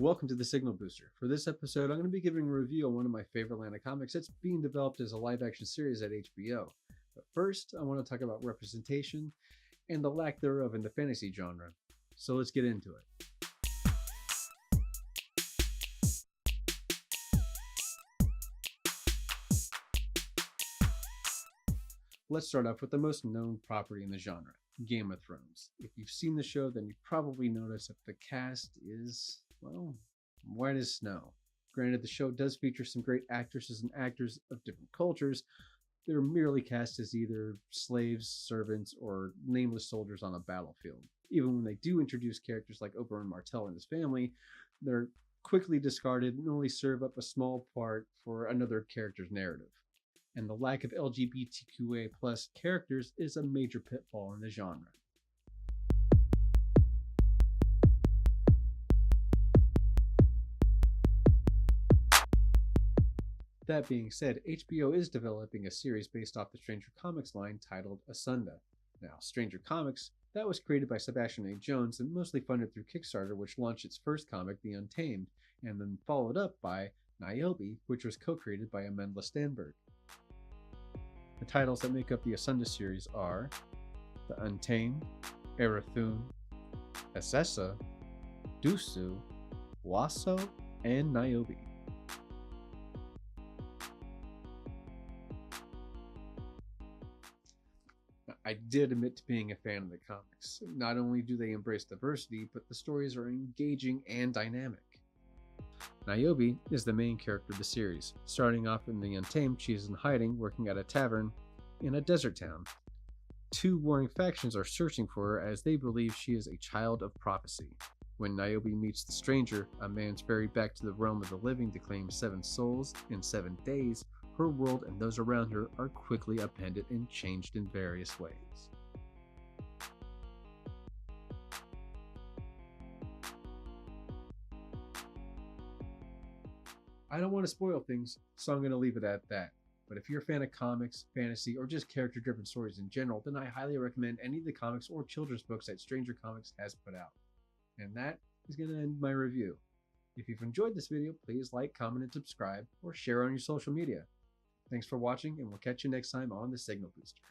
Welcome to the Signal Booster. For this episode, I'm going to be giving a review on one of my favorite line of comics that's being developed as a live-action series at HBO. But first, I want to talk about representation and the lack thereof in the fantasy genre. So let's get into it. Let's start off with the most known property in the genre, Game of Thrones. If you've seen the show, then you've probably noticed that the cast is, well, white as snow. Granted, the show does feature some great actresses and actors of different cultures. They're merely cast as either slaves, servants, or nameless soldiers on a battlefield. Even when they do introduce characters like Oberyn Martell and his family, they're quickly discarded and only serve up a small part for another character's narrative. And the lack of LGBTQA+ characters is a major pitfall in the genre. That being said, HBO is developing a series based off the Stranger Comics line titled Asunda. Now, Stranger Comics, that was created by Sebastian A. Jones and mostly funded through Kickstarter, which launched its first comic, The Untamed, and then followed up by Niobe, which was co-created by Amandla Stenberg. The titles that make up the Asunda series are The Untamed, Erathun, Assessa, Dusu, Waso, and Niobe. I did admit to being a fan of the comics. Not only do they embrace diversity, but the stories are engaging and dynamic. Niobe is the main character of the series. Starting off in The Untamed, she is in hiding, working at a tavern in a desert town. Two warring factions are searching for her as they believe she is a child of prophecy. When Niobe meets the Stranger, a man ferried back to the realm of the living to claim 7 souls in 7 days, her world and those around her are quickly upended and changed in various ways. I don't want to spoil things, so I'm going to leave it at that. But if you're a fan of comics, fantasy, or just character-driven stories in general, then I highly recommend any of the comics or children's books that Stranger Comics has put out. And that is going to end my review. If you've enjoyed this video, please like, comment, and subscribe, or share on your social media. Thanks for watching, and we'll catch you next time on The Signal Booster.